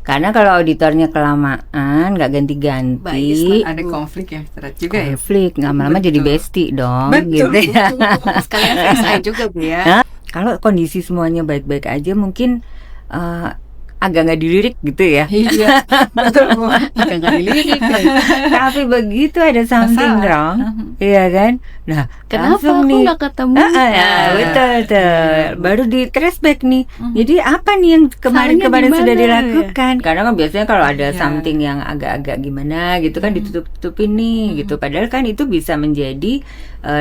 Karena kalau auditornya kelamaan, nggak ganti-ganti, ada konflik yang berat juga ya. konflik lama-lama jadi bestie dong, Betul. gitu ya. Sekalian selesai juga Bu ya. Nah, kalau kondisi semuanya baik-baik aja, mungkin agak nggak dilirik gitu ya. Iya, betul Bu. Agak nggak dilirik. Tapi begitu ada something Masalah. wrong, iya kan? Nah, Kenapa langsung aku nih. nggak ketemu? Betul. Baru di traceback nih. Jadi apa nih yang kemarin-kemarin Salahnya sudah di mana? dilakukan? Karena kan biasanya kalau ada Iya. something yang agak-agak gimana gitu kan ditutup-tutupin nih gitu. Padahal kan itu bisa menjadi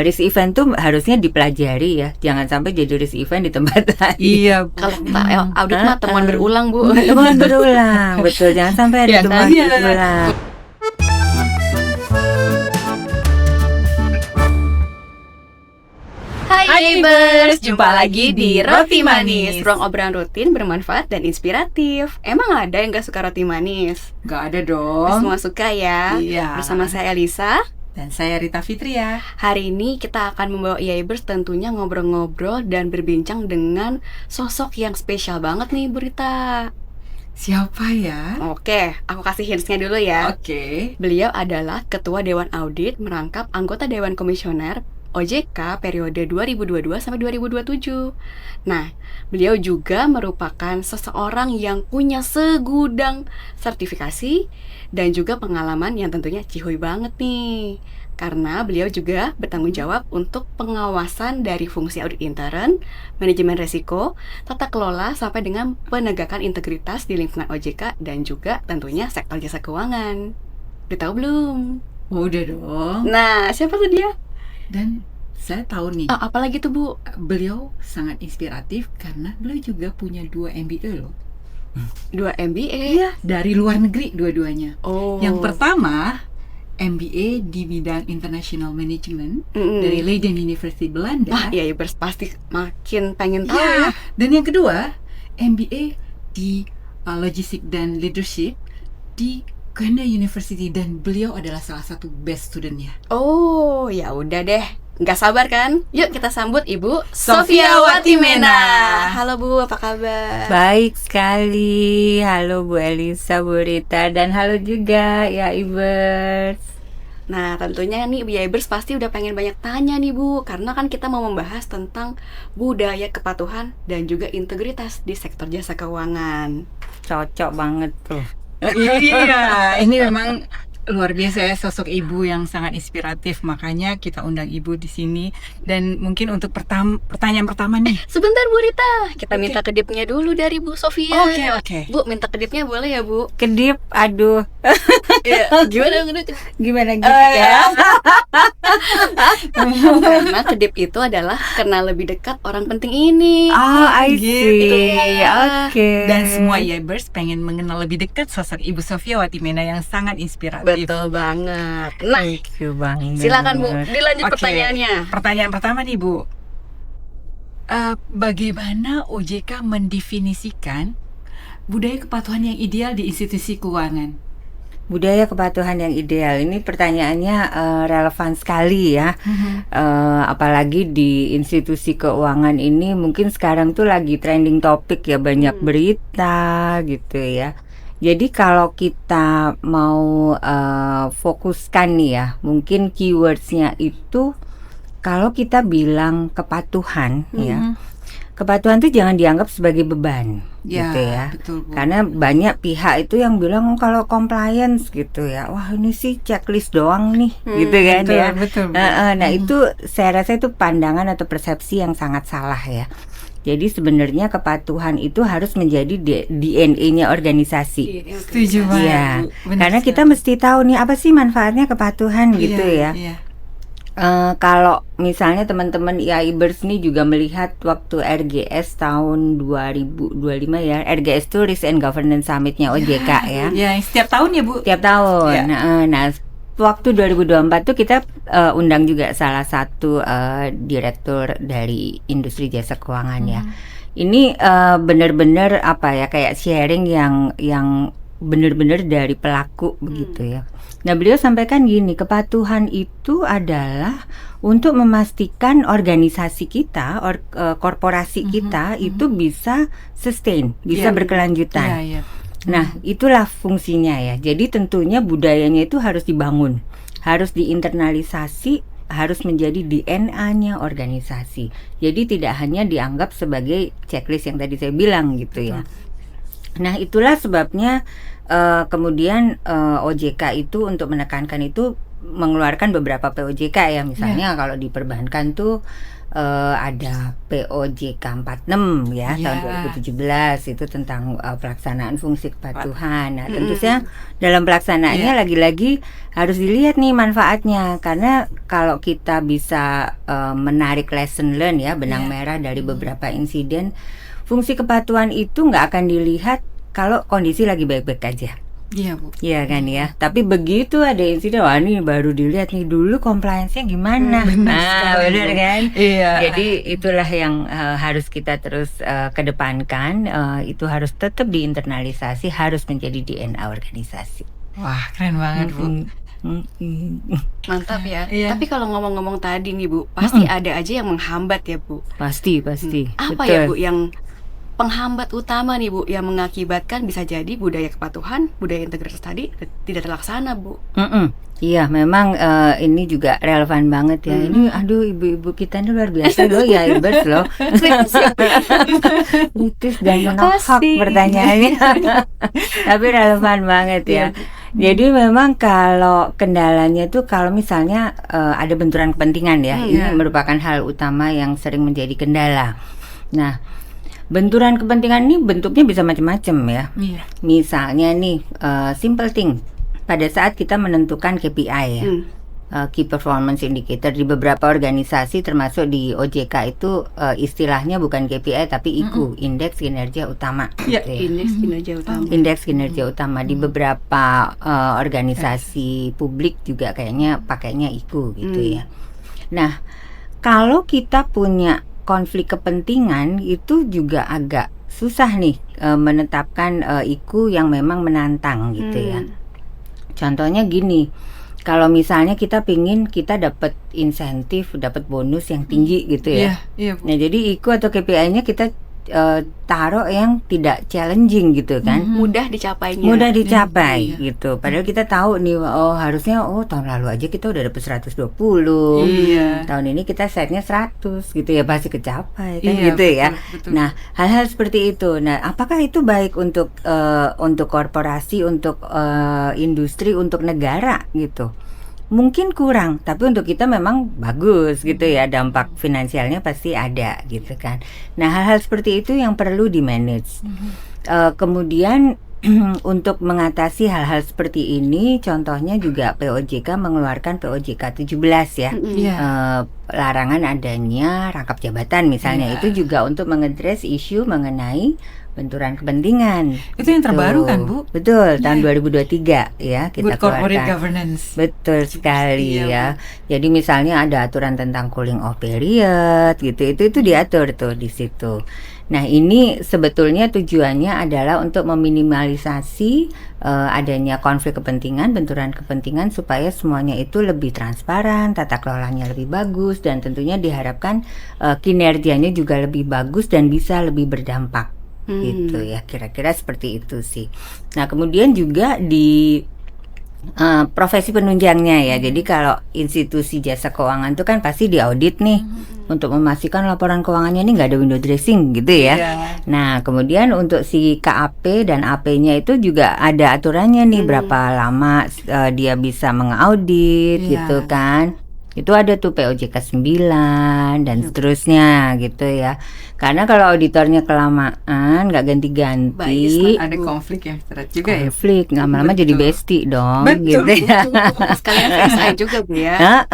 risk event tuh harusnya dipelajari ya. Jangan sampai jadi risk event di tempat lain. Iya, Bu. Kalau audit mah temuan berulang Bu. Temuan berulang, betul. Jangan sampai ada Ya, temuan iya. berulang. Hai Neighbors, jumpa lagi di Roti Manis, ruang obrolan rutin bermanfaat dan inspiratif. Emang ada yang gak suka roti manis? Gak ada dong. Semua suka ya. Iya. Bersama saya Elisa. Dan saya Rita Fitria. Hari ini kita akan membawa Neighbors tentunya ngobrol-ngobrol dan berbincang dengan sosok yang spesial banget nih Bu Rita. Siapa ya? Oke, aku kasih hints-nya dulu ya. Oke. Beliau adalah Ketua Dewan Audit merangkap anggota Dewan Komisioner OJK periode 2022 sampai 2027. Nah, beliau juga merupakan seseorang yang punya segudang sertifikasi dan juga pengalaman yang tentunya cihuy banget nih. Karena beliau juga bertanggung jawab untuk pengawasan dari fungsi audit intern, manajemen resiko, tata kelola sampai dengan penegakan integritas di lingkungan OJK dan juga tentunya sektor jasa keuangan. Udah tahu belum? Oh, udah dong. Nah, siapa tuh dia? Dan saya tahu nih, Apalagi tuh Bu? beliau sangat inspiratif karena beliau juga punya 2 MBA loh. 2 MBA? Iya, dari luar negeri dua-duanya. Oh. Yang pertama, MBA di bidang International Management dari dari Leiden University Belanda. Wah, iya pasti makin pengen tahu Ya, ya. dan yang kedua, MBA di Logistik dan Leadership di Kenya University, dan beliau adalah salah satu best studentnya. Oh, ya udah deh. Nggak sabar kan? Yuk kita sambut Ibu Sofia Watimena. Halo Bu, apa kabar? Baik sekali. Halo Bu Elisa, Bu Rita, dan halo juga ya Ibers. Nah, tentunya nih Bu Yaibers pasti udah pengen banyak tanya nih Bu, karena kan kita mau membahas tentang budaya kepatuhan dan juga integritas di sektor jasa keuangan. Cocok banget tuh. Iya, ini memang luar biasa ya, sosok ibu yang sangat inspiratif. Makanya kita undang ibu di sini. Dan mungkin untuk pertanyaan pertama nih. Sebentar Bu Rita, kita minta kedipnya dulu dari Bu Sofia. Oke. Bu, minta kedipnya boleh ya Bu? Kedip, aduh. Gimana? Gimana gitu ya? Karena kedip itu adalah kenal lebih dekat orang penting ini. Oh, I Gitu see. ya. Oke. Dan semua Yaibers pengen mengenal lebih dekat sosok Ibu Sofia Watimena yang sangat inspiratif. Betul banget. Nah, Thank you banget. silakan Bu, dilanjut Oke. pertanyaannya. Pertanyaan pertama nih Bu, bagaimana OJK mendefinisikan budaya kepatuhan yang ideal di institusi keuangan? Budaya kepatuhan yang ideal, ini pertanyaannya relevan sekali ya. Apalagi di institusi keuangan ini mungkin sekarang tuh lagi trending topik ya, banyak berita gitu ya. Jadi kalau kita mau fokuskan nih ya, mungkin keywordsnya itu kalau kita bilang kepatuhan ya, kepatuhan tuh jangan dianggap sebagai beban gitu ya. Betul, Bu. Karena banyak pihak itu yang bilang kalau compliance gitu ya, wah ini sih checklist doang nih, gitu kan betul, ya. betul, Bu. Nah itu saya rasa itu pandangan atau persepsi yang sangat salah ya. Jadi sebenarnya kepatuhan itu harus menjadi DNA-nya organisasi. Setuju banget. Iya, Bu. Benar karena kita sekali. mesti tahu nih apa sih manfaatnya kepatuhan gitu ya. Iya. Kalau misalnya teman-teman Yaibers nih juga melihat waktu RGS tahun 2025 ya, RGS itu Risk and Governance Summit-nya OJK ya. Ya, setiap tahun ya Bu. Tiap tahun. Ya. Nah, waktu 2024 tuh kita undang juga salah satu direktur dari industri jasa keuangan ya. Ini benar-benar apa ya, kayak sharing yang benar-benar dari pelaku begitu ya. Nah, beliau sampaikan gini, kepatuhan itu adalah untuk memastikan organisasi kita, korporasi kita itu bisa sustain, bisa berkelanjutan. Iya. Nah, itulah fungsinya ya. Jadi tentunya budayanya itu harus dibangun, harus diinternalisasi, harus menjadi DNA-nya organisasi. Jadi tidak hanya dianggap sebagai checklist yang tadi saya bilang gitu ya. Nah, itulah sebabnya kemudian OJK itu untuk menekankan itu mengeluarkan beberapa POJK ya. Misalnya kalau di perbankan tuh ada POJK 46 ya tahun 2017 itu tentang pelaksanaan fungsi kepatuhan. Nah, tentu saja dalam pelaksanaannya lagi-lagi harus dilihat nih manfaatnya, karena kalau kita bisa menarik lesson learn ya, benang merah dari beberapa insiden, fungsi kepatuhan itu nggak akan dilihat kalau kondisi lagi baik-baik aja. Iya Bu. Iya kan ya. Tapi begitu ada insiden, wah ini baru dilihat nih dulu compliance-nya gimana. Benar kan? Iya. Jadi itulah yang harus kita terus kedepankan. Itu harus tetap diinternalisasi, harus menjadi DNA organisasi. Wah, keren banget Bu. Mantap ya. Iya. Tapi kalau ngomong-ngomong tadi nih Bu, pasti ada aja yang menghambat ya Bu. Pasti. Apa Betul. ya Bu yang penghambat utama nih Bu yang mengakibatkan bisa jadi budaya kepatuhan, budaya integritas tadi tidak terlaksana Bu? Iya, memang ini juga relevan banget ya. Ini aduh ibu-ibu kita ini luar biasa loh ya, Ibers loh. Kritis dan menohok pertanyaannya. Tapi relevan banget ya. Jadi memang kalau kendalanya itu kalau misalnya ada benturan kepentingan ya, ini merupakan hal utama yang sering menjadi kendala. Nah, benturan kepentingan ini bentuknya bisa macam-macam ya. Misalnya nih, simple thing. Pada saat kita menentukan KPI ya, Key Performance Indicator di beberapa organisasi termasuk di OJK itu istilahnya bukan KPI tapi IKU, Indeks Kinerja Utama. Gitu ya. Indeks kinerja utama. Indeks kinerja utama di beberapa organisasi publik juga kayaknya pakainya IKU gitu ya. Nah, kalau kita punya konflik kepentingan itu juga agak susah nih menetapkan IKU yang memang menantang gitu ya. Contohnya gini, kalau misalnya kita pingin kita dapat insentif, dapat bonus yang tinggi gitu ya. Nah, jadi IKU atau KPI-nya kita taruh yang tidak challenging gitu kan. Mudah dicapainya. Mudah dicapai gitu. Padahal kita tahu nih, harusnya tahun lalu aja kita udah dapet 120. Tahun ini kita setnya 100 gitu ya, pasti kecapai kan gitu ya. Betul. Nah, hal-hal seperti itu. Nah, apakah itu baik untuk korporasi, untuk industri, untuk negara gitu? Mungkin kurang, tapi untuk kita memang bagus gitu ya, dampak finansialnya pasti ada gitu kan. Nah, hal-hal seperti itu yang perlu di-manage. Kemudian untuk mengatasi hal-hal seperti ini, contohnya juga POJK mengeluarkan POJK 17 ya. Larangan adanya rangkap jabatan misalnya, itu juga untuk mengedres isu mengenai benturan kepentingan. Itu yang terbaru kan Bu? Betul, tahun 2023 ya kita Good corporate keluarkan. governance. Betul sekali ya. Jadi misalnya ada aturan tentang cooling off period gitu, itu diatur tuh di situ. Nah, ini sebetulnya tujuannya adalah untuk meminimalisasi adanya konflik kepentingan, benturan kepentingan supaya semuanya itu lebih transparan, tata kelolanya lebih bagus, dan tentunya diharapkan kinerjanya juga lebih bagus dan bisa lebih berdampak. Gitu ya, kira-kira seperti itu sih. Nah, kemudian juga di profesi penunjangnya ya. Jadi kalau institusi jasa keuangan itu kan pasti diaudit nih untuk memastikan laporan keuangannya ini nggak ada window dressing gitu ya. Nah, kemudian untuk si KAP dan AP-nya itu juga ada aturannya nih, berapa lama dia bisa mengaudit gitu kan. Itu ada tuh POJK 9 dan seterusnya gitu ya. Karena kalau auditornya kelamaan nggak ganti-ganti, Ada konflik yang berat juga ya. konflik lama-lama jadi bestie dong. Betul. Gitu ya. Sekalian selesai juga Bu ya.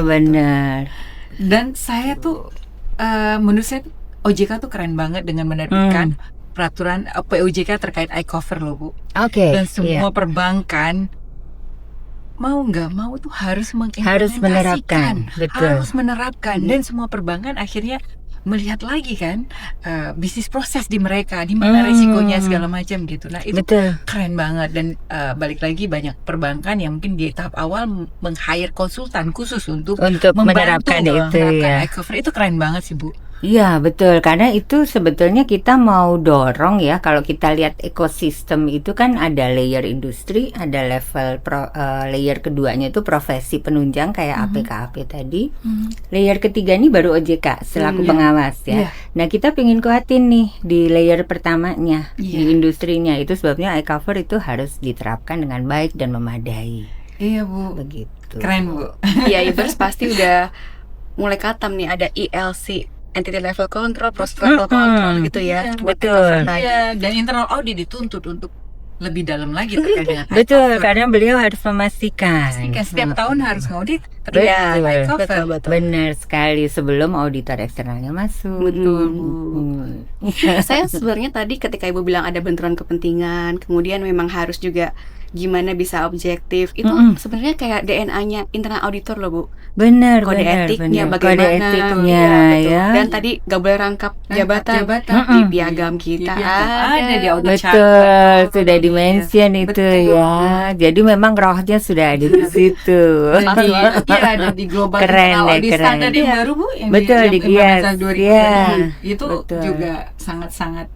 Benar. Dan saya tuh menurut saya OJK tuh keren banget dengan menerbitkan peraturan POJK terkait iCover loh Bu. Oke. Dan semua perbankan mau nggak mau tuh harus menerapkan, betul. Harus menerapkan, dan semua perbankan akhirnya melihat lagi kan bisnis proses di mereka, di mana resikonya segala macam gitu. Nah, itu keren banget. Dan balik lagi banyak perbankan yang mungkin di tahap awal meng-hire konsultan khusus untuk menerapkan itu ya. iCover. Itu keren banget sih Bu. Iya betul, karena itu sebetulnya kita mau dorong ya, kalau kita lihat ekosistem itu kan ada layer industri, ada level layer keduanya itu profesi penunjang kayak APKAP tadi. Layer ketiga ini baru OJK selaku pengawas ya. Nah kita pengen kuatin nih di layer pertamanya di industrinya, itu sebabnya iCover itu harus diterapkan dengan baik dan memadai. Iya Bu, Begitu. keren Bu. Iya, Ibers pasti udah mulai katam nih, ada ELC, Entity Level Control, Process Level Control gitu ya. Betul. Iya, dan internal audit dituntut untuk lebih dalam lagi terkait dengan Betul, karena beliau harus memastikan. setiap tahun harus ngaudit Betul. terkait dengan iCover. Benar sekali, sebelum auditor eksternalnya masuk. Betul, Bu. Saya sebenarnya tadi ketika Ibu bilang ada benturan kepentingan, kemudian memang harus juga gimana bisa objektif, itu sebenarnya kayak DNA-nya internal auditor loh Bu. Benar, Kode benar, etiknya benar. bagaimana, Kode etiknya ya, betul. ya. Dan tadi gak boleh rangkap jabatan, di piagam kita ada di audit Betul, sudah di-mention itu ya. Jadi memang rohnya sudah ada di situ. Iya, ada di global Keren internal deh, audit keren. standard yang baru Bu, yang Betul, di GIAS. Iya. Itu betul. juga sangat-sangat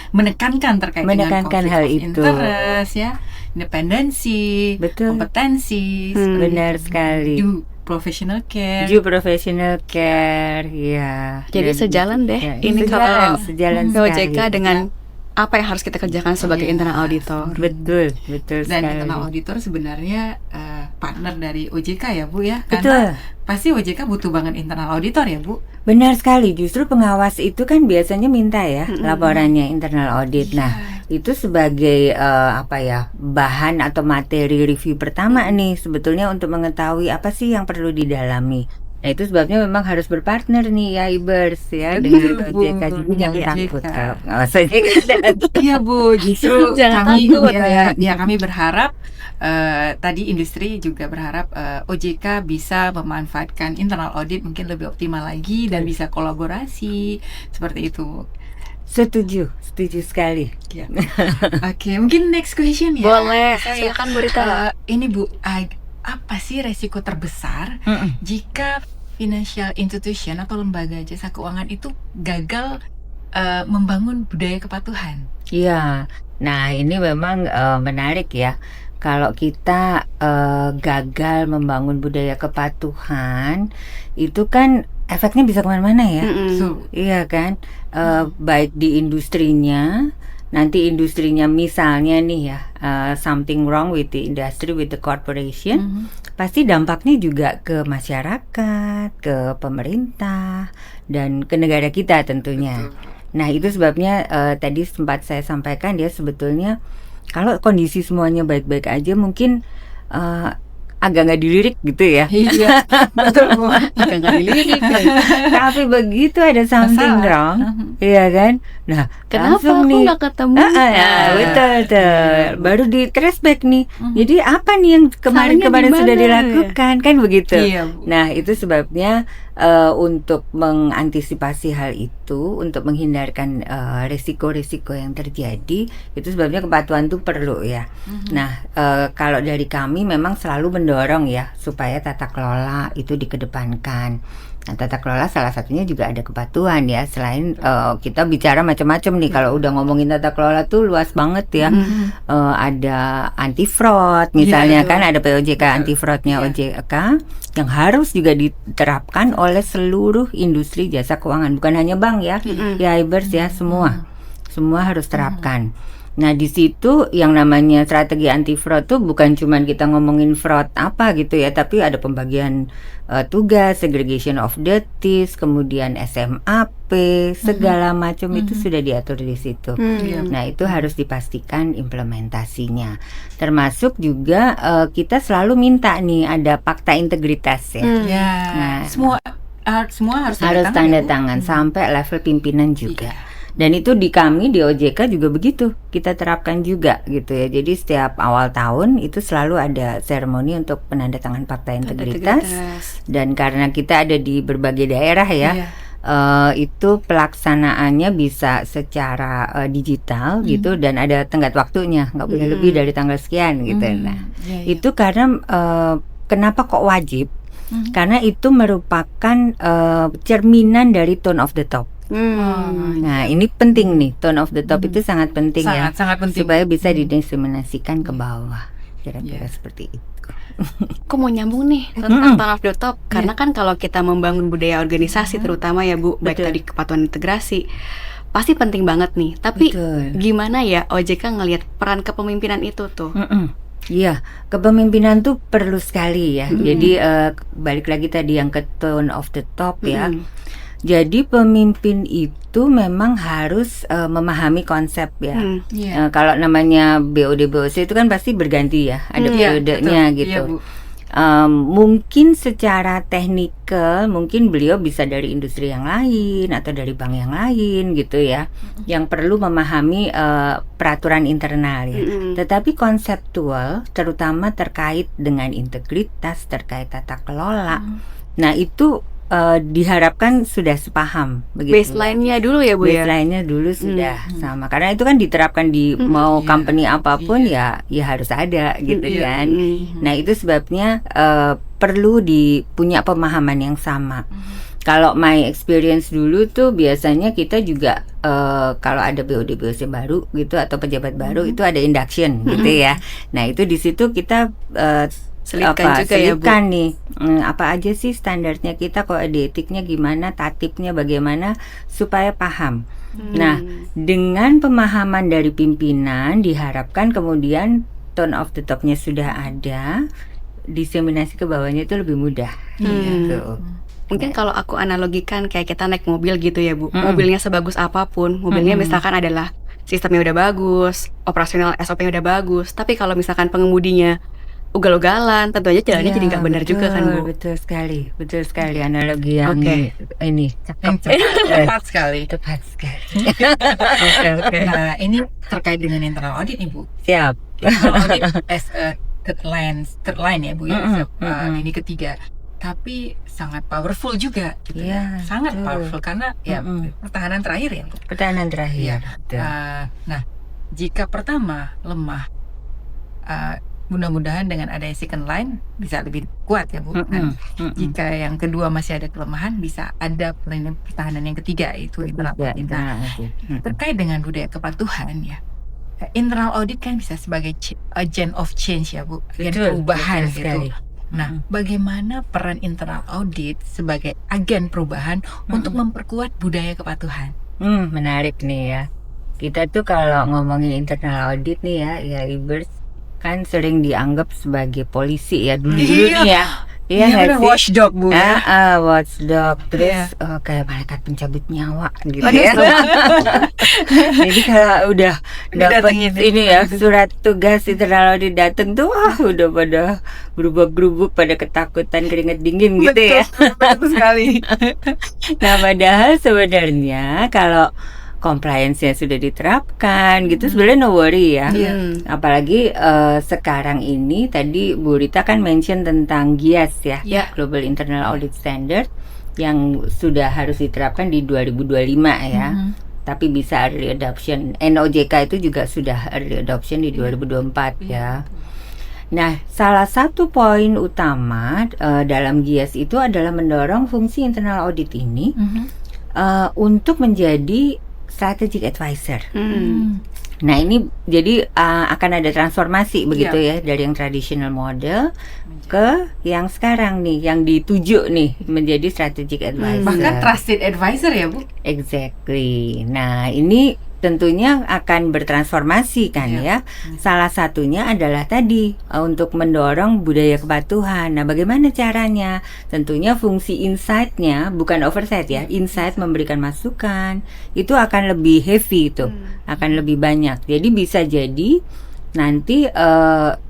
menekankan terkait Menekankan dengan hal konflik of itu. interest ya, independensi, Betul. kompetensi, Benar sekali. due professional care. Due professional care, ya. Jadi Dan- sejalan deh ya, ini sejalan kalau sekali. OJK dengan apa yang harus kita kerjakan sebagai internal auditor. Betul, betul Dan sekali. internal auditor sebenarnya partner dari OJK ya Bu ya, Betul. karena pasti OJK butuh banget internal auditor ya Bu. Benar sekali, justru pengawas itu kan biasanya minta ya laporannya internal audit. Nah, itu sebagai bahan atau materi review pertama nih sebetulnya untuk mengetahui apa sih yang perlu didalami. Nah, itu sebabnya memang harus berpartner nih ya Ibers ya dengan Bu, OJK, jadi jangan OJK. takut kalau pengawasannya Iya Bu, justru Jangan kami takut. kami berharap tadi industri juga berharap OJK bisa memanfaatkan internal audit mungkin lebih optimal lagi dan bisa kolaborasi seperti itu. setuju sekali. Ya. Oke, mungkin next question ya. Boleh, Saya, silakan Bu Rita. ini Bu, apa sih resiko terbesar jika financial institution atau lembaga jasa keuangan itu gagal membangun budaya kepatuhan? Iya, nah ini memang menarik ya. Kalau kita gagal membangun budaya kepatuhan, itu kan efeknya bisa kemana-mana ya. So, Iya kan, baik di industrinya, nanti industrinya misalnya nih ya, something wrong with the industry, with the corporation, pasti dampaknya juga ke masyarakat, ke pemerintah, dan ke negara kita tentunya. Nah itu sebabnya tadi sempat saya sampaikan ya, sebetulnya kalau kondisi semuanya baik-baik aja mungkin agak nggak dilirik gitu ya. iya, betul Bu. Agak nggak dilirik. Tapi begitu ada something Masalah. wrong, iya kan? Nah, Kenapa langsung aku nih. nggak ketemu? Betul. Baru di trace back nih. Jadi apa nih yang kemarin-kemarin Salahnya sudah di mana, dilakukan kan begitu. Iya, Bu. Nah, itu sebabnya untuk mengantisipasi hal itu, untuk menghindarkan risiko-risiko yang terjadi, itu sebabnya kepatuhan itu perlu ya. Nah, kalau dari kami memang selalu mendorong ya supaya tata kelola itu dikedepankan. Nah, tata kelola salah satunya juga ada kepatuhan ya. Selain kita bicara macam-macam nih, kalau udah ngomongin tata kelola tuh luas banget ya. Ada anti fraud misalnya, Iya, kan ada POJK anti fraudnya OJK yang harus juga diterapkan oleh seluruh industri jasa keuangan, bukan hanya bank ya, ya Ibers ya, semua harus terapkan. Nah di situ yang namanya strategi anti fraud tuh bukan cuman kita ngomongin fraud apa gitu ya, tapi ada pembagian tugas, segregation of duties, kemudian SMAP, segala macam itu sudah diatur di situ. Nah itu harus dipastikan implementasinya. Termasuk juga kita selalu minta nih ada fakta integritas ya. Ya, Nah, semua harus tanda tangan sampai level pimpinan juga. Dan itu di kami di OJK juga begitu, kita terapkan juga gitu ya. Jadi setiap awal tahun itu selalu ada seremoni untuk penandatangan fakta integritas. Dan karena kita ada di berbagai daerah ya, itu pelaksanaannya bisa secara digital gitu, dan ada tenggat waktunya, nggak boleh lebih dari tanggal sekian gitu. Nah itu karena kenapa kok wajib? karena itu merupakan cerminan dari tone of the top. Nah, ini penting nih, tone of the top itu sangat penting ya, sangat penting supaya bisa didiseminasikan ke bawah, kira-kira seperti itu. Aku mau nyambung nih tentang tone of the top, karena kan kalau kita membangun budaya organisasi terutama ya Bu, baik tadi kepatuhan integrasi, pasti penting banget nih. Tapi gimana ya OJK ngelihat peran kepemimpinan itu tuh? Iya, kepemimpinan tuh perlu sekali ya. Jadi balik lagi tadi yang ke tone of the top ya. Jadi pemimpin itu memang harus memahami konsep ya. Kalau namanya BOD BOC itu kan pasti berganti ya, ada periodenya gitu. Mungkin secara teknikal mungkin beliau bisa dari industri yang lain atau dari bank yang lain gitu ya, yang perlu memahami peraturan internal ya. Tetapi konseptual terutama terkait dengan integritas, terkait tata kelola, nah itu diharapkan sudah sepaham begitu. Baseline-nya dulu ya Bu ya. Baseline-nya dulu sudah sama, karena itu kan diterapkan di mau company apapun ya harus ada gitu kan. Nah itu sebabnya perlu punya pemahaman yang sama. Kalau my experience dulu tuh biasanya kita juga kalau ada BOD BOC baru gitu atau pejabat baru itu ada induction gitu ya. Nah itu di situ kita selipkan nih apa aja sih standarnya kita, kode etiknya gimana, tatipnya bagaimana, supaya paham. Nah dengan pemahaman dari pimpinan diharapkan kemudian tone of the top-nya sudah ada, diseminasi ke bawahnya itu lebih mudah gitu. Mungkin kalau aku analogikan kayak kita naik mobil gitu ya Bu, mobilnya sebagus apapun, mobilnya misalkan adalah sistemnya udah bagus, operasional SOP-nya udah bagus, tapi kalau misalkan pengemudinya ugal-ugalan, tentu aja jalannya jadi nggak benar juga kan Bu. Betul sekali analogi yang ini tepat sekali. Oke. Nah ini terkait dengan internal audit nih Bu. Siap. Internal audit as a third line ya Bu ya. Ini ketiga. Tapi sangat powerful juga gitu. Sangat powerful karena ya pertahanan terakhir ya. Pertahanan terakhir. Nah jika pertama lemah, mudah-mudahan dengan adanya second line bisa lebih kuat ya Bu. Jika yang kedua masih ada kelemahan, bisa ada pertahanan yang ketiga, itu internal audit. Terkait dengan budaya kepatuhan ya, internal audit kan bisa sebagai agent of change ya Bu, agen perubahan gitu. Nah, bagaimana peran internal audit sebagai agen perubahan untuk memperkuat budaya kepatuhan? Menarik nih ya. Kita tuh kalau ngomongin internal audit nih ya Ibers, kan sering dianggap sebagai polisi ya dulu-dulu nih ya. Iya, watchdog Bu ya. Watchdog, terus kayak malaikat pencabut nyawa gitu ya. Jadi kalau udah dapat ini ya surat tugas internal audit dateng tuh udah pada berubah-gerubuk, pada ketakutan, keringet dingin gitu ya. Betul sekali. Nah padahal sebenarnya kalau compliance-nya sudah diterapkan gitu sebenarnya no worry ya. Apalagi sekarang ini tadi Bu Rita kan mention tentang GIAS ya, Global Internal Audit Standard, yang sudah harus diterapkan di 2025 ya. Tapi bisa early adoption. NOJK itu juga sudah early adoption di 2024 ya. Nah, salah satu poin utama dalam GIAS itu adalah mendorong fungsi internal audit ini untuk menjadi strategic advisor. Nah ini jadi akan ada transformasi begitu ya, dari yang traditional model ke yang sekarang nih, yang dituju nih menjadi strategic advisor. Bahkan trusted advisor ya Bu. Exactly. Nah ini tentunya akan bertransformasi kan ya. Salah satunya adalah tadi untuk mendorong budaya kepatuhan. Nah bagaimana caranya? Tentunya fungsi insight-nya bukan oversight ya. Insight memberikan masukan itu akan lebih heavy itu, akan lebih banyak. Jadi bisa jadi nanti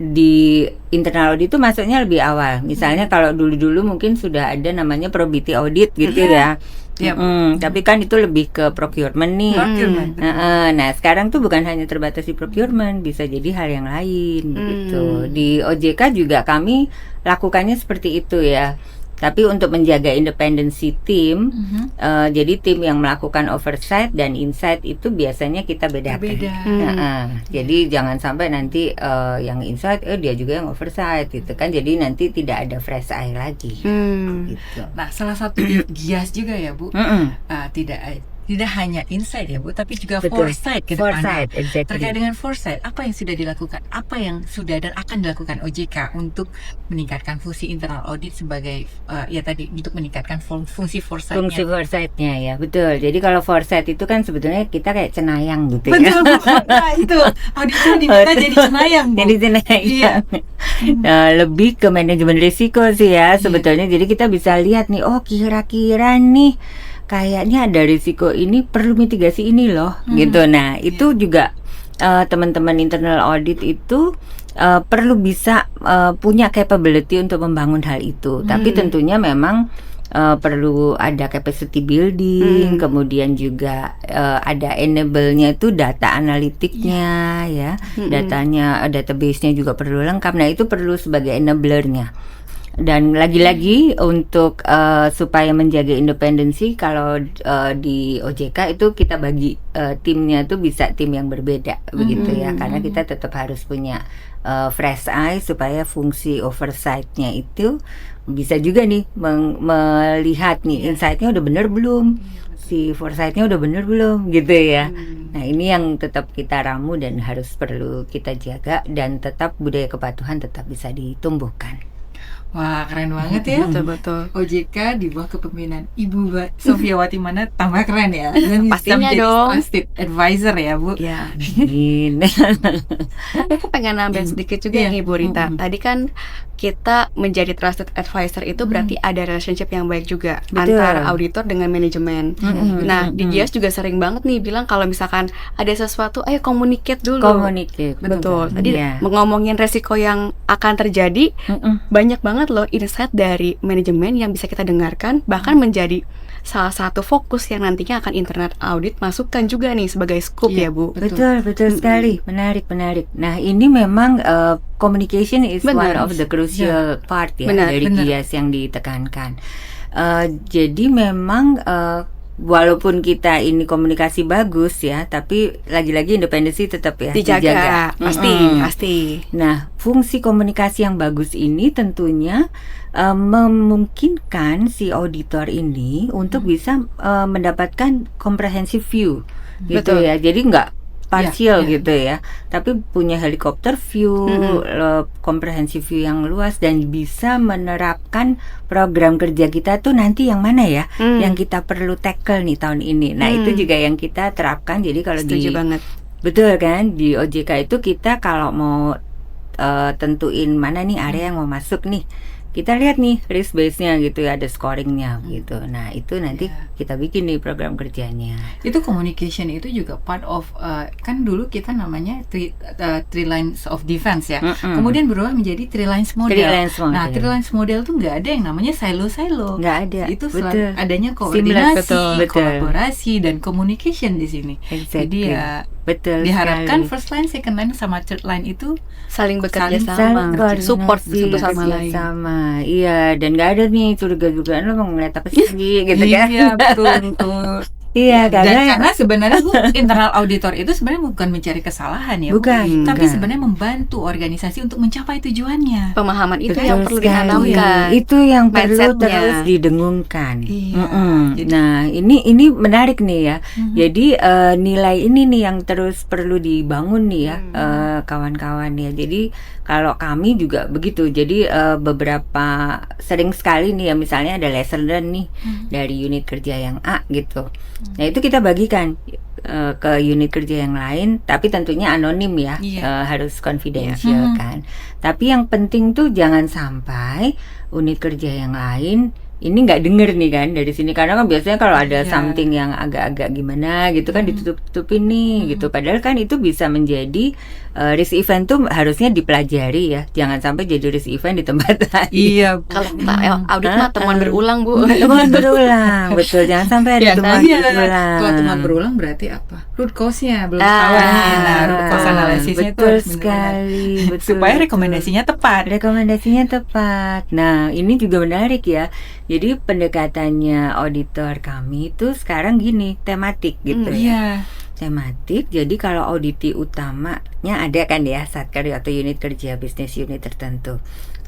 di internal audit itu masuknya lebih awal. Misalnya kalau dulu-dulu mungkin sudah ada namanya probity audit gitu ya. Tapi kan itu lebih ke procurement nih. Nah sekarang tuh bukan hanya terbatas di procurement, bisa jadi hal yang lain gitu. Di OJK juga kami lakukannya seperti itu ya. Tapi untuk menjaga independensi tim, jadi tim yang melakukan oversight dan insight itu biasanya kita bedakan. Berbeda. Jadi jangan sampai nanti yang insight dia juga yang oversight gitu kan. Jadi nanti tidak ada fresh eye lagi. Gitu. Nah, salah satu gias juga ya Bu, tidak hanya insight ya Bu, tapi juga foresight ke depan. Foresight, exactly. Terkait dengan foresight, apa yang sudah dilakukan, apa yang sudah dan akan dilakukan OJK untuk meningkatkan fungsi internal audit sebagai ya tadi untuk meningkatkan fungsi foresight-nya. Fungsi foresight-nya ya, betul. Jadi kalau foresight itu kan sebetulnya kita kayak cenayang gitu ya. Betul, nah itu auditnya diminta jadi cenayang Bu. Jadi cenayang. Iya. Lebih ke manajemen risiko sih ya sebetulnya. Jadi kita bisa lihat nih, oh kira-kira nih kayaknya ada risiko ini, perlu mitigasi ini loh, gitu. Nah, itu juga teman-teman internal audit itu perlu bisa punya capability untuk membangun hal itu. Tapi tentunya memang perlu ada capacity building, kemudian juga ada enable-nya itu data analitiknya ya, datanya, database-nya juga perlu lengkap. Nah, itu perlu sebagai enabler-nya. Dan lagi-lagi untuk supaya menjaga independensi, kalau di OJK itu kita bagi timnya tuh bisa tim yang berbeda begitu ya, karena kita tetap harus punya fresh eye supaya fungsi oversight-nya itu bisa juga nih melihat nih insight-nya udah bener belum, si foresight-nya udah bener belum gitu ya. Nah, ini yang tetap kita ramu dan harus perlu kita jaga, dan tetap budaya kepatuhan tetap bisa ditumbuhkan. Wah, keren banget ya. Betul. OJK di bawah kepemimpinan Ibu Sofiawati Mana tambah keren ya. Dan Pastinya bisa dong. trusted advisor ya Bu. Ya. Ini Aku pengen nambah sedikit juga nih Bu Rita. Tadi kan kita menjadi trusted advisor itu berarti ada relationship yang baik juga antara auditor dengan manajemen. Nah, di GIAS juga sering banget nih bilang kalau misalkan ada sesuatu, ayo communicate dulu. Betul. Tadi ngomongin resiko yang akan terjadi, banyak banget loh insight dari manajemen yang bisa kita dengarkan, bahkan menjadi salah satu fokus yang nantinya akan internal audit masukkan juga nih sebagai scope ya Bu. Betul sekali, menarik. Nah, ini memang communication is one of the crucial part ya dari GIAS yang ditekankan. Jadi memang walaupun kita ini komunikasi bagus ya, tapi lagi-lagi independensi tetap ya dijaga. Pasti. Nah, fungsi komunikasi yang bagus ini tentunya memungkinkan si auditor ini untuk bisa mendapatkan comprehensive view gitu ya. Jadi nggak partial gitu ya, tapi punya helikopter view, comprehensive view yang luas, dan bisa menerapkan program kerja kita tuh nanti yang mana ya yang kita perlu tackle nih tahun ini. Nah, itu juga yang kita terapkan. Jadi kalau setuju banget. Betul kan, di OJK itu kita kalau mau tentuin mana nih area yang mau masuk nih, kita lihat nih risk base-nya gitu ya, ada scoring-nya gitu. Nah, itu nanti kita bikin nih program kerjanya. Itu communication itu juga part of kan dulu kita namanya three lines of defense ya. Kemudian berubah menjadi three lines model. Nah, three lines model tuh nggak ada yang namanya silo. Nggak ada. Itu adanya koordinasi, kolaborasi, dan communication di sini. Jadi ya diharapkan sekali. First line, second line, sama third line itu saling bekerja sama, support satu sama lain. Iya, dan nggak ada nih curiga-curigaan lo mau ngeliat apa sih gitu kan? Iya, betul. Iya, karena sebenarnya internal auditor itu sebenarnya bukan mencari kesalahan ya, tapi sebenarnya membantu organisasi untuk mencapai tujuannya. Pemahaman itu yang perlu ditanamkan. Itu yang perlu terus didengungkan. Nah, ini menarik nih ya. Jadi nilai ini nih yang terus perlu dibangun nih ya, kawan-kawan ya. Jadi kalau kami juga begitu. Jadi beberapa sering sekali nih ya, misalnya ada lesson learn nih dari unit kerja yang A gitu. Nah, itu kita bagikan ke unit kerja yang lain, tapi tentunya anonim ya, harus confidential kan. Tapi yang penting tuh jangan sampai unit kerja yang lain ini nggak denger nih kan dari sini, karena kan biasanya kalau ada something yang agak-agak gimana gitu kan ditutup-tutupin nih gitu. Padahal kan itu bisa menjadi risk event tuh harusnya dipelajari ya, jangan sampai jadi risk event di tempat lain. Iya, Bu. Kalau audit mah temuan berulang, Bu. Temuan berulang, betul, jangan sampai ada temuan berulang. Kalau temuan berulang berarti apa? Root cause-nya belum ketahuan. Nah, root cause analisisnya itu betul harus sekali, betul, supaya betul. rekomendasinya tepat. Rekomendasinya tepat. Nah, ini juga menarik ya. Jadi pendekatannya auditor kami itu sekarang gini, tematik gitu. Iya. Tematik. Jadi kalau auditi utamanya ada kan ya, satker atau unit kerja bisnis unit tertentu.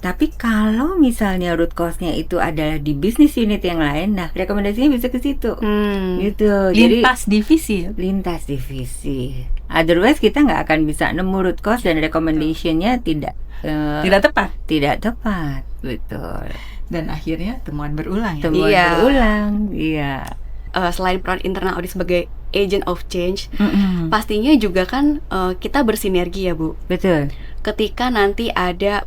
Tapi kalau misalnya root cause-nya itu adalah di bisnis unit yang lain, nah rekomendasinya bisa ke situ. Gitu. Jadi Lintas divisi ya. lintas divisi. Otherwise kita nggak akan bisa nemu root cause dan recommendation-nya tidak Tidak tepat. Betul. Dan akhirnya temuan berulang ya. Temuan Iya. berulang. Iya. Selain peran internal audit sebagai agent of change, Mm-mm. pastinya juga kan kita bersinergi ya, Bu. Betul. Ketika nanti ada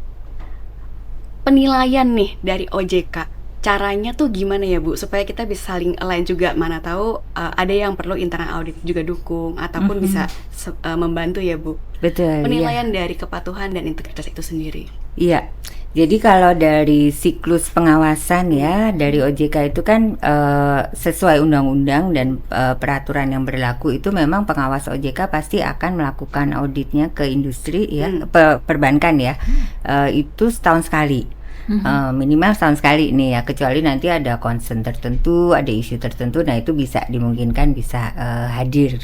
penilaian nih dari OJK, caranya tuh gimana ya, Bu, supaya kita bisa saling align juga, mana tahu ada yang perlu internal audit juga dukung ataupun bisa membantu ya, Bu. Betul. Penilaian dari kepatuhan dan integritas itu sendiri. Iya. Jadi kalau dari siklus pengawasan ya dari OJK itu kan sesuai undang-undang dan peraturan yang berlaku itu memang pengawas OJK pasti akan melakukan auditnya ke industri ya, perbankan ya. Itu setahun sekali. Minimal setahun sekali nih ya, kecuali nanti ada concern tertentu, ada isu tertentu, nah itu bisa dimungkinkan bisa hadir,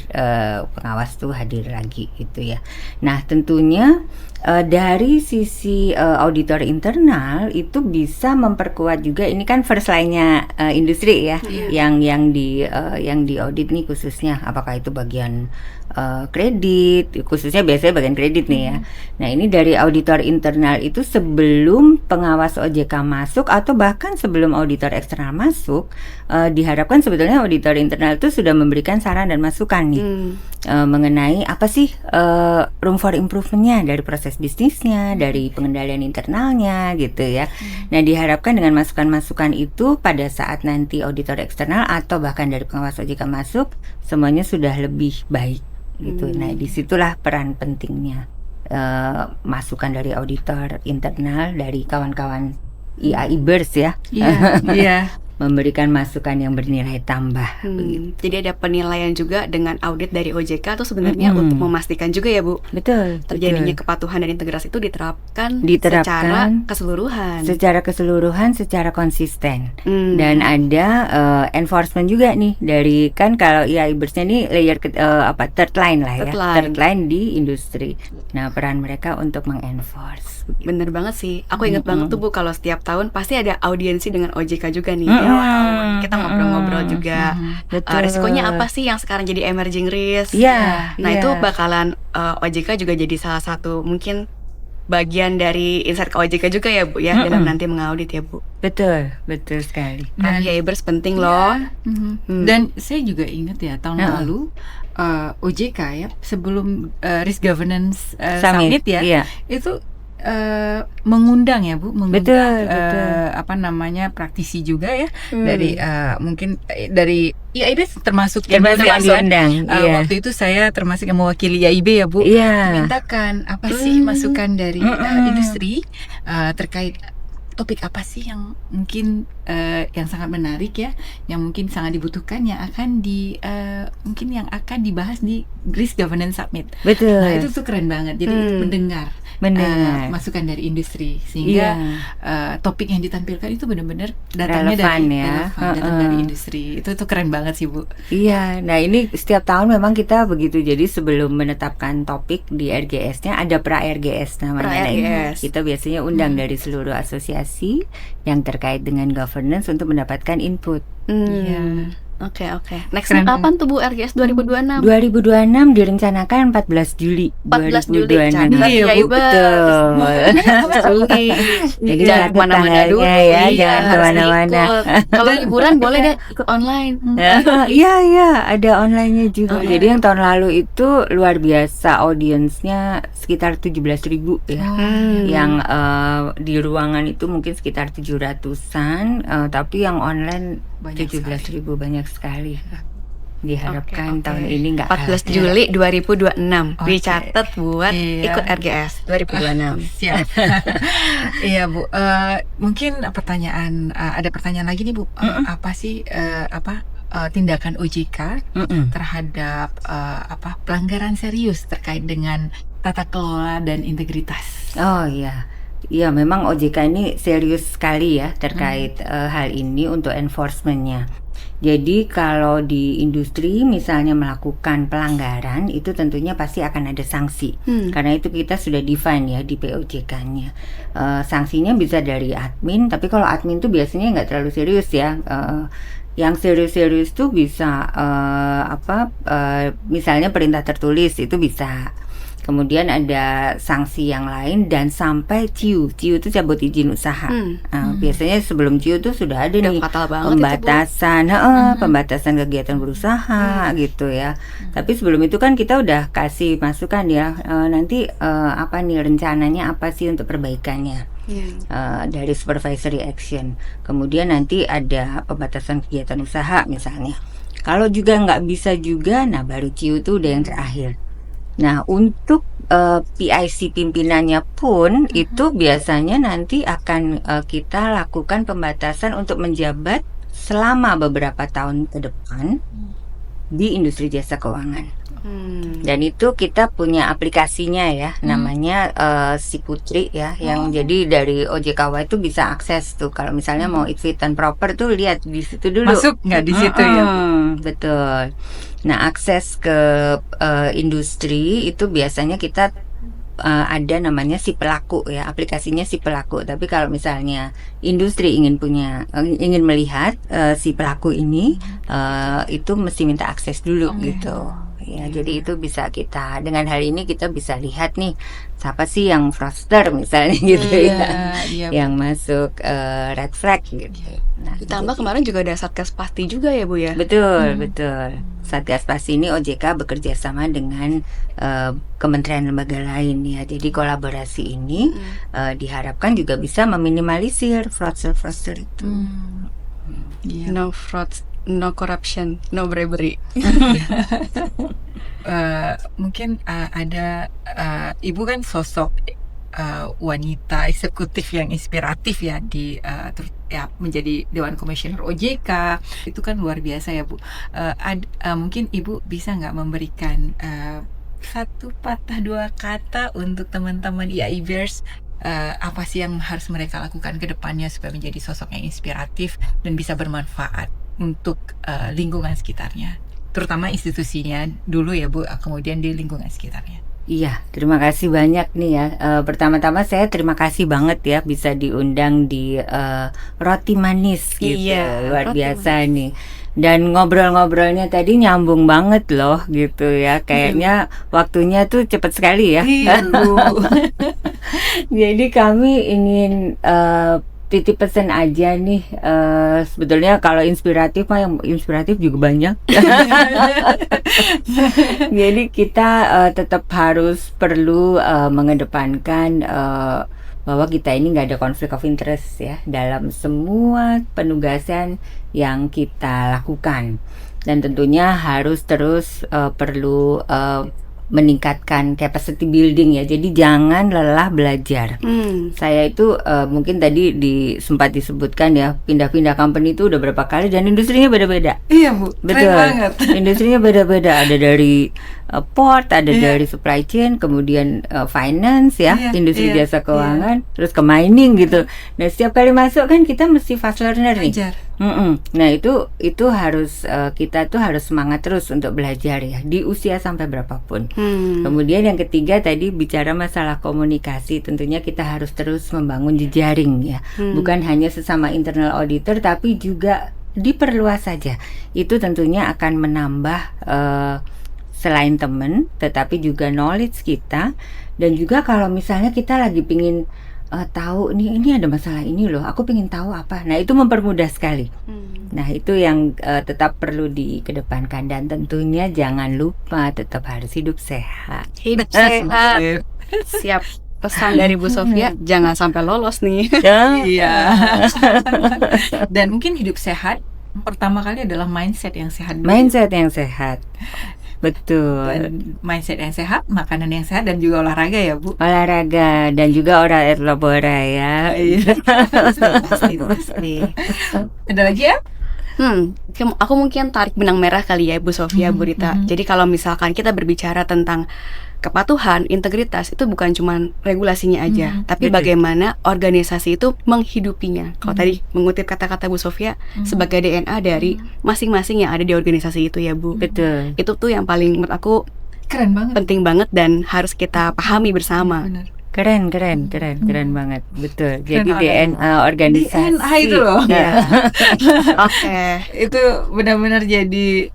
pengawas tuh hadir lagi gitu ya. Nah tentunya dari sisi auditor internal itu bisa memperkuat juga, ini kan first line-nya industri ya, yang di audit nih khususnya, apakah itu bagian kredit, khususnya biasanya bagian kredit nih ya. Nah ini dari auditor internal itu sebelum pengawas OJK masuk atau bahkan sebelum auditor eksternal masuk, diharapkan sebetulnya auditor internal itu sudah memberikan saran dan masukan nih mengenai apa sih room for improvement-nya dari proses bisnisnya, dari pengendalian internalnya gitu ya. Nah diharapkan dengan masukan-masukan itu pada saat nanti auditor eksternal atau bahkan dari pengawas OJK masuk, semuanya sudah lebih baik gitu. Nah disitulah peran pentingnya masukan dari auditor internal, dari kawan-kawan IAIBers ya. Iya. Memberikan masukan yang bernilai tambah. Jadi ada penilaian juga dengan audit dari OJK itu sebenarnya untuk memastikan juga ya, Bu, Betul. terjadinya kepatuhan dan integrasi itu diterapkan secara keseluruhan, secara konsisten. Dan ada enforcement juga nih dari, kan kalau IAIBers-nya ini layer third line lah ya, third line di industri. Nah peran mereka untuk mengenforce. Bener banget sih. Aku inget banget tuh, Bu, kalau setiap tahun pasti ada audiensi dengan OJK juga nih. Kita ngobrol-ngobrol juga. Risikonya apa sih yang sekarang jadi emerging risk? Nah itu bakalan OJK juga jadi salah satu mungkin bagian dari insight ke OJK juga ya, Bu ya, dalam nanti mengaudit ya, Bu. Betul sekali. Dan IAIBers penting loh. Dan saya juga ingat ya tahun lalu OJK ya sebelum Risk Governance Summit ya, itu mengundang ya, Bu, betul. apa namanya, praktisi juga ya, dari mungkin dari IAIB termasuk yang diundang. Waktu itu saya termasuk yang mewakili IAIB ya, Bu, mintakan apa sih masukan dari industri terkait topik apa sih yang mungkin yang sangat menarik ya, yang mungkin sangat dibutuhkan, yang akan mungkin yang akan dibahas di Risk Governance Summit. Betul. Nah itu tuh keren banget. Jadi mendengar masukan dari industri, sehingga topik yang ditampilkan itu benar-benar datangnya datang dari industri. Itu tuh keren banget sih, Bu. Iya, nah ini setiap tahun memang kita begitu. Jadi sebelum menetapkan topik di RGS-nya ada pra-RGS namanya. Kita biasanya undang dari seluruh asosiasi yang terkait dengan governance untuk mendapatkan input. Oke. Next kapan tuh, Bu, RGS 2026? 2026 direncanakan 14 Juli. 14 Juli. Iya, Bu, betul. Jadi jangan kemana-mana dulu ya, jangan kemana-mana. Kalau liburan boleh deh ikut online. Iya, ada online-nya juga. Jadi yang tahun lalu itu luar biasa, audiensnya sekitar 17.000 ya. Yang di ruangan itu mungkin sekitar 700-an, tapi yang online 17.000, banyak sekali. Diharapkan Oke. tahun ini nggak 14 kalah. Juli 2026 Oke. dicatat buat Iya. ikut RGS 2026. Siap. Iya Bu. Mungkin ada pertanyaan lagi nih Bu. Apa sih tindakan OJK terhadap pelanggaran serius terkait dengan tata kelola dan integritas? Oh iya. Iya, memang OJK ini serius sekali ya terkait hal ini untuk enforcement-nya. Jadi kalau di industri misalnya melakukan pelanggaran itu tentunya pasti akan ada sanksi. Karena itu kita sudah define ya di POJK-nya. Sanksinya bisa dari admin, tapi kalau admin tuh biasanya nggak terlalu serius ya. Yang serius-serius tuh bisa misalnya perintah tertulis itu bisa. Kemudian ada sanksi yang lain dan sampai CIU. CIU itu cabut izin usaha. Biasanya sebelum CIU tuh sudah ada Udah nih fatal banget pembatasan, pembatasan kegiatan berusaha gitu ya. Tapi sebelum itu kan kita udah kasih masukan ya. Nanti rencananya apa sih untuk perbaikannya dari supervisory action. Kemudian nanti ada pembatasan kegiatan usaha misalnya. Kalau juga nggak bisa juga, nah baru CIU itu udah yang terakhir. Nah, untuk PIC pimpinannya pun itu biasanya nanti akan kita lakukan pembatasan untuk menjabat selama beberapa tahun ke depan di industri jasa keuangan. Dan itu kita punya aplikasinya ya, namanya Si Putri ya, yang jadi dari OJKW itu bisa akses tuh. Kalau misalnya mau fit and proper tuh lihat di situ dulu. Masuk nggak di situ ya? Betul. Nah, akses ke industri itu biasanya kita ada namanya Si Pelaku ya, aplikasinya Si Pelaku. Tapi kalau misalnya industri ingin melihat Si Pelaku ini, itu mesti minta akses dulu gitu. Ya, jadi itu bisa kita, dengan hal ini kita bisa lihat nih siapa sih yang fraudster misalnya gitu yang masuk red flag gitu. Nah, Ditambah kemarin juga ada Satgas Pasti juga ya Bu ya? betul. Satgas Pasti ini OJK bekerja sama dengan kementerian lembaga lain ya. Jadi kolaborasi ini diharapkan juga bisa meminimalisir fraudster itu. No fraud, no corruption, no bribery. Mungkin ada Ibu kan sosok wanita eksekutif yang inspiratif ya menjadi Dewan Komisioner OJK, itu kan luar biasa ya Bu. Mungkin Ibu bisa nggak memberikan satu patah dua kata untuk teman-teman IAIBers, apa sih yang harus mereka lakukan ke depannya supaya menjadi sosok yang inspiratif dan bisa bermanfaat untuk lingkungan sekitarnya, terutama institusinya dulu ya Bu, kemudian di lingkungan sekitarnya. Iya, terima kasih banyak nih ya. Pertama-tama saya terima kasih banget ya bisa diundang di Roti Manis gitu. Iya, Luar Roti biasa nih. Dan ngobrol-ngobrolnya tadi nyambung banget loh gitu ya. Kayaknya waktunya tuh cepet sekali ya. Iya Bu. Jadi kami ingin titip pesan aja nih. Sebetulnya kalau inspiratif mah yang inspiratif juga banyak. Jadi kita tetap harus perlu mengedepankan bahwa kita ini nggak ada konflik of interest ya dalam semua penugasan yang kita lakukan, dan tentunya harus terus perlu meningkatkan capacity building ya. Jadi jangan lelah belajar. Saya itu mungkin tadi sempat disebutkan ya, pindah-pindah company itu udah berapa kali dan industrinya beda-beda. Iya Bu, Betul. keren banget. Industrinya beda-beda. Ada dari port, ada dari supply chain, kemudian finance ya, industri jasa keuangan, terus ke mining gitu. Nah, setiap kali masuk kan kita mesti fast learner nih. Belajar. Nah, itu harus kita tuh harus semangat terus untuk belajar ya di usia sampai berapapun. Kemudian yang ketiga tadi bicara masalah komunikasi, tentunya kita harus terus membangun jejaring ya. Bukan hanya sesama internal auditor tapi juga diperluas saja. Itu tentunya akan menambah selain teman, tetapi juga knowledge kita. Dan juga kalau misalnya kita lagi pingin tahu nih, ini ada masalah ini loh, aku pingin tahu apa. Nah, itu mempermudah sekali. Nah, itu yang tetap perlu dikedepankan. Dan tentunya jangan lupa tetap harus hidup sehat. Hidup sehat. Siap. Pesan dari Bu Sofia, jangan sampai lolos nih. Iya. Dan mungkin hidup sehat pertama kali adalah mindset yang sehat dulu. Mindset yang sehat. Betul. Dan mindset yang sehat, makanan yang sehat, dan juga olahraga ya Bu. Olahraga dan juga oral et labora ya. Pasti. Ada lagi ya? Aku mungkin tarik benang merah kali ya Bu Sofia, Bu Rita. Jadi kalau misalkan kita berbicara tentang kepatuhan, integritas, itu bukan cuma regulasinya aja, tapi bagaimana organisasi itu menghidupinya. Kalau tadi mengutip kata-kata Bu Sofia, sebagai DNA dari masing-masing yang ada di organisasi itu ya Bu. Betul. Itu tuh yang paling menurut aku Keren banget. penting banget dan harus kita pahami bersama. Benar. Keren banget. Betul. Jadi Keren DNA organisasi. DNA itu loh. Ya. Oke. Itu benar-benar jadi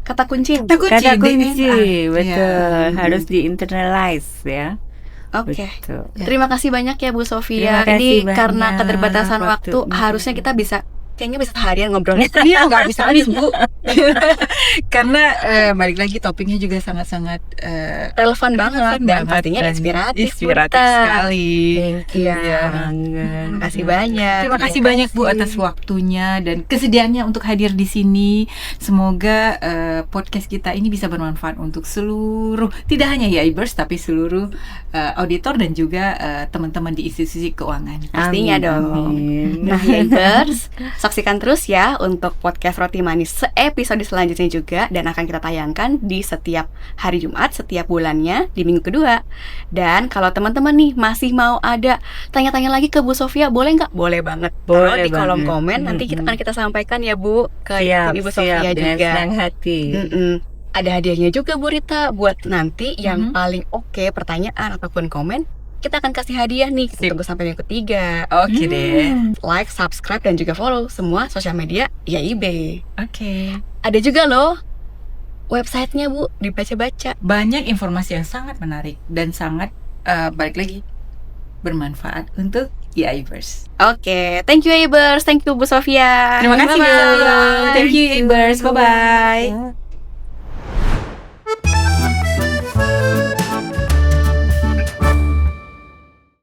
Kata kunci. Kata kunci, DNA. betul. Ya. Harus di-internalize ya. Oke. Betul. Terima kasih banyak ya Bu Sofia. Terima kasih Ini karena banyak keterbatasan waktu, waktunya. harusnya kita kayaknya bisa seharian ngobrolnya. Iya, nggak bisa habis Bu. Karena balik lagi topiknya juga sangat-sangat Relevan banget dan banget pastinya dan inspiratif. inspiratif Buta. sekali. Iya. banget. Terima kasih banyak. Terima kasih banyak Bu atas waktunya dan kesediaannya untuk hadir di sini. Semoga podcast kita ini bisa bermanfaat untuk seluruh, tidak hanya Yaibers tapi seluruh auditor dan juga teman-teman di institusi keuangan. Pastinya dong. Amin. Nah, Yaibers, saksikan terus ya untuk podcast Roti Manis episode selanjutnya juga, dan akan kita tayangkan di setiap hari Jumat setiap bulannya di minggu kedua. Dan kalau teman-teman nih masih mau ada tanya-tanya lagi ke Bu Sofia, boleh nggak? Boleh banget. Taruh di kolom banget. komen, nanti kita akan kita sampaikan ya Bu ke Siap, Ibu Sofia dengan juga. senang hati. Ada hadiahnya juga Bu Rita buat nanti yang paling oke pertanyaan ataupun komen. Kita akan kasih hadiah nih. Sip. Tunggu sampai minggu ketiga. Oke deh. Like, subscribe, dan juga follow semua sosial media YIB. Oke. Ada juga loh websitenya Bu, dibaca-baca. Banyak informasi yang sangat menarik dan sangat balik lagi bermanfaat untuk Yaibers. Oke, thank you Yaibers, thank you Bu Sofia. Terima kasih Bu. Bye-bye. Thank you Yaibers. Bye bye.